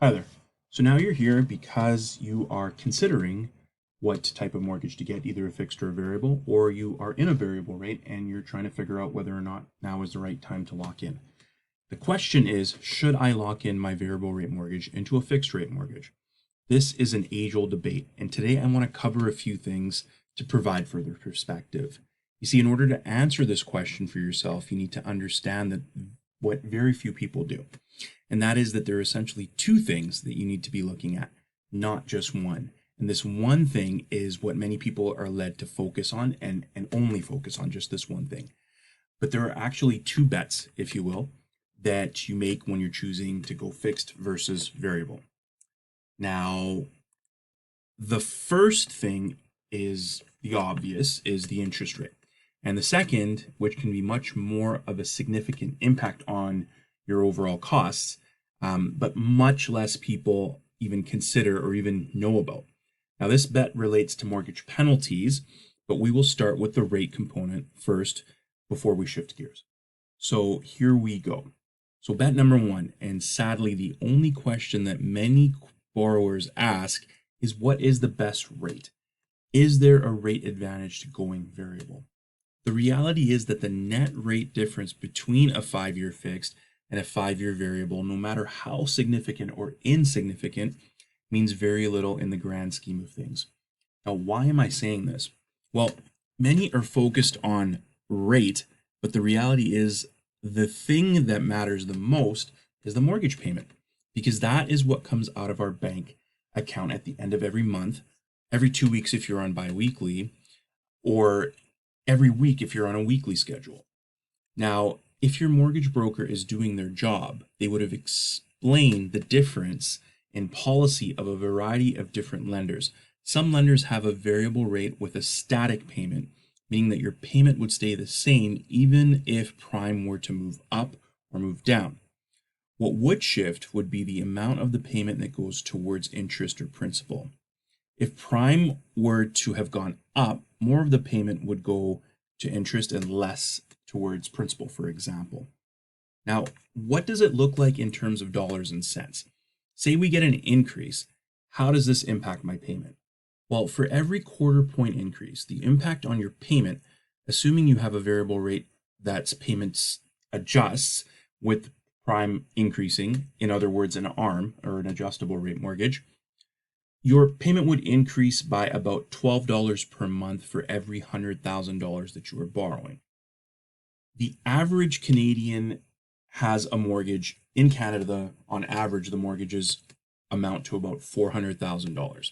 Hi there. So now you're here because you are considering what type of mortgage to get, either a fixed or a variable, or you are in a variable rate and you're trying to figure out whether or not now is the right time to lock in. The question is, should I lock in my variable rate mortgage into a fixed rate mortgage? This is an age-old debate, and today I want to cover a few things to provide further perspective. You see, in order to answer this question for yourself, you need to understand that what very few people do. And that is that there are essentially two things that you need to be looking at, not just one. And this one thing is what many people are led to focus on and only focus on just this one thing. But there are actually two bets, if you will, that you make when you're choosing to go fixed versus variable. Now, the first thing is the obvious, is the interest rate. And the second, which can be much more of a significant impact on your overall costs, but much less people even consider or even know about. Now, this bet relates to mortgage penalties, but we will start with the rate component first before we shift gears. So here we go. So bet number one, and sadly the only question that many borrowers ask, is what is the best rate? Is there a rate advantage to going variable? The reality is that the net rate difference between a 5-year fixed and a 5-year variable, no matter how significant or insignificant, means very little in the grand scheme of things. Now, why am I saying this? Well, many are focused on rate, but the reality is the thing that matters the most is the mortgage payment, because that is what comes out of our bank account at the end of every month, every 2 weeks if you're on biweekly, or every week if you're on a weekly schedule. Now, if your mortgage broker is doing their job, they would have explained the difference in policy of a variety of different lenders. Some lenders have a variable rate with a static payment, meaning that your payment would stay the same even if prime were to move up or move down. What would shift would be the amount of the payment that goes towards interest or principal. If prime were to have gone up, more of the payment would go to interest and less towards principal, for example. Now, what does it look like in terms of dollars and cents? Say we get an increase. How does this impact my payment? Well, for every quarter point increase, the impact on your payment, assuming you have a variable rate that's payments adjusts with prime increasing, in other words, an ARM or an adjustable rate mortgage, your payment would increase by about $12 per month for every $100,000 that you are borrowing. The average Canadian has a mortgage in Canada. On average, the mortgages amount to about $400,000.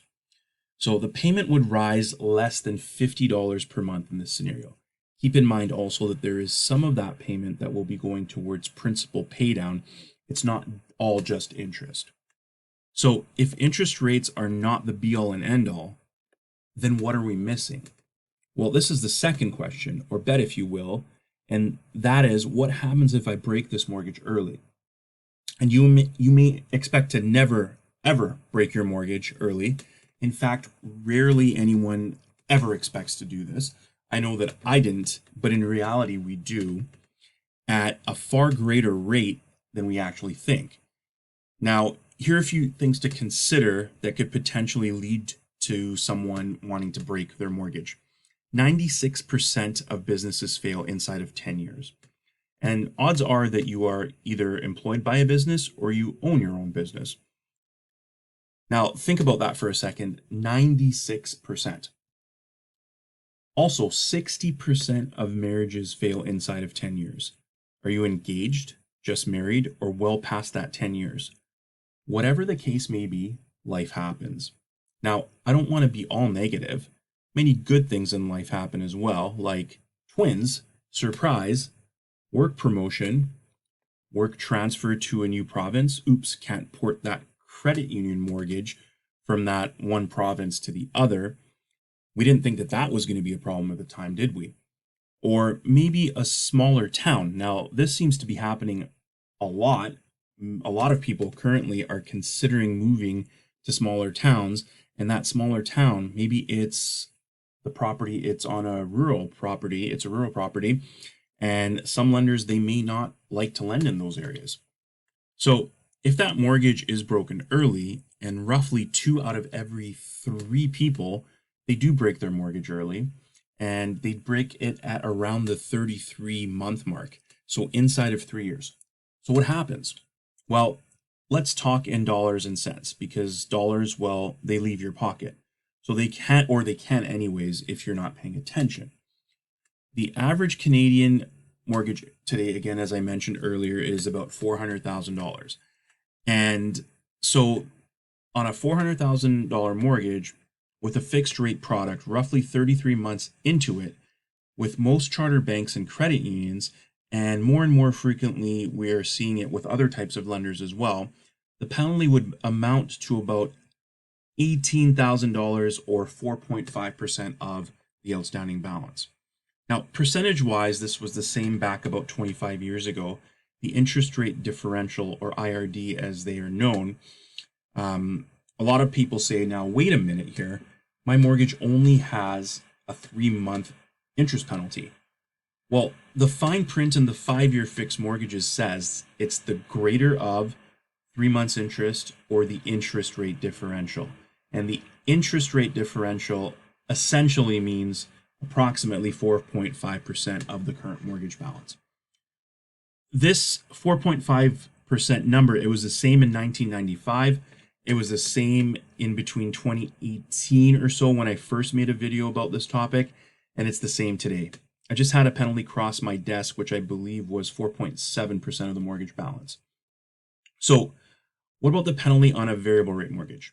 So the payment would rise less than $50 per month in this scenario. Keep in mind also that there is some of that payment that will be going towards principal paydown. It's not all just interest. So if interest rates are not the be-all and end-all, then what are we missing? Well, this is the second question, or bet if you will, and that is, what happens if I break this mortgage early? And you may expect to never, ever break your mortgage early. In fact, rarely anyone ever expects to do this. I know that I didn't, but in reality we do, at a far greater rate than we actually think. Now, here are a few things to consider that could potentially lead to someone wanting to break their mortgage. 96% of businesses fail inside of 10 years. And odds are that you are either employed by a business or you own your own business. Now, think about that for a second. 96%. Also, 60% of marriages fail inside of 10 years. Are you engaged, just married, or well past that 10 years? Whatever the case may be, life happens. Now, I don't want to be all negative. Many good things in life happen as well, like twins, surprise, work promotion, work transfer to a new province. Oops, can't port that credit union mortgage from that one province to the other. We didn't think that that was going to be a problem at the time, did we? Or maybe a smaller town. Now, this seems to be happening a lot. A lot of people currently are considering moving to smaller towns, and that smaller town, maybe it's the property, it's on a rural property, and some lenders, they may not like to lend in those areas. So If that mortgage is broken early, and roughly 2 out of every 3 people, they do break their mortgage early, and they break it at around the 33-month mark, so inside of 3 years. So what happens? Well, let's talk in dollars and cents, because dollars, well, they leave your pocket. So they can't, or they can anyways, if you're not paying attention. The average Canadian mortgage today, again, as I mentioned earlier, is about $400,000. And so on a $400,000 mortgage with a fixed rate product, roughly 33 months into it, with most charter banks and credit unions, and more frequently, we're seeing it with other types of lenders as well, the penalty would amount to about $18,000 or 4.5% of the outstanding balance. Now, percentage-wise, this was the same back about 25 years ago. The interest rate differential, or IRD as they are known, a lot of people say, now, wait a minute here, my mortgage only has a 3-month interest penalty. Well, the fine print in the 5-year fixed mortgages says it's the greater of 3 months interest or the interest rate differential. And the interest rate differential essentially means approximately 4.5% of the current mortgage balance. This 4.5% number, it was the same in 1995. It was the same in between 2018 or so when I first made a video about this topic, and it's the same today. I just had a penalty cross my desk, which I believe was 4.7% of the mortgage balance. So what about the penalty on a variable rate mortgage?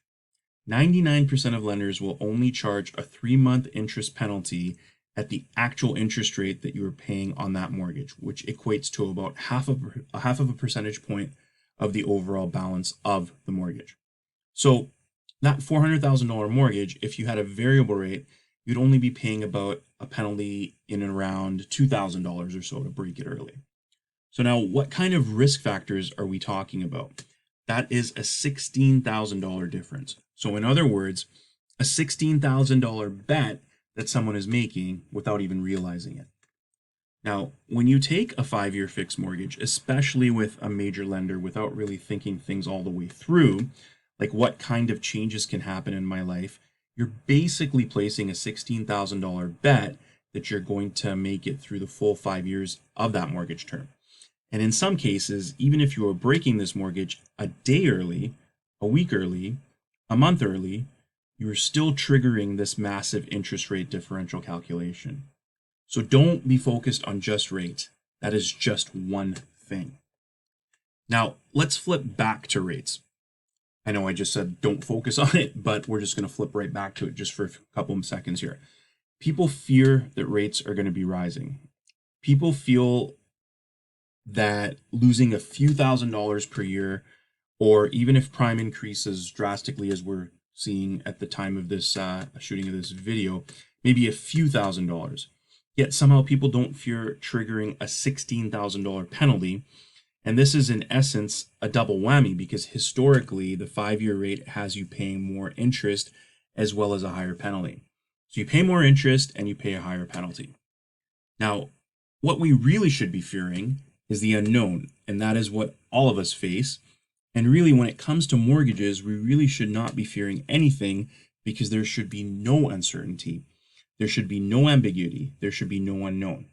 99% of lenders will only charge a 3-month interest penalty at the actual interest rate that you are paying on that mortgage, which equates to about half of a percentage point of the overall balance of the mortgage. So that $400,000 mortgage, if you had a variable rate, you'd only be paying about a penalty in and around $2,000 or so to break it early. So now, what kind of risk factors are we talking about? That is a $16,000 difference. So in other words, a $16,000 bet that someone is making without even realizing it. Now, when you take a 5-year fixed mortgage, especially with a major lender, without really thinking things all the way through, like what kind of changes can happen in my life, you're basically placing a $16,000 bet that you're going to make it through the full 5 years of that mortgage term. And in some cases, even if you are breaking this mortgage a day early, a week early, a month early, you are still triggering this massive interest rate differential calculation. So don't be focused on just rate. That is just one thing. Now, let's flip back to rates. I know I just said don't focus on it, but we're just going to flip right back to it just for a couple of seconds here. People fear that rates are going to be rising. People feel that losing a few $1,000s per year, or even if prime increases drastically as we're seeing at the time of this shooting of this video, maybe a few $1,000s. Yet somehow people don't fear triggering a $16,000 penalty. And this is in essence a double whammy, because historically the 5-year rate has you paying more interest as well as a higher penalty. So you pay more interest and you pay a higher penalty. Now, what we really should be fearing is the unknown, and that is what all of us face. And really, when it comes to mortgages, we really should not be fearing anything, because there should be no uncertainty. There should be no ambiguity. There should be no unknown.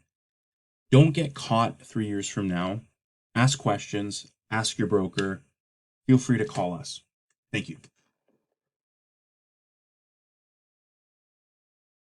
Don't get caught 3 years from now. Ask questions, ask your broker. Feel free to call us. Thank you.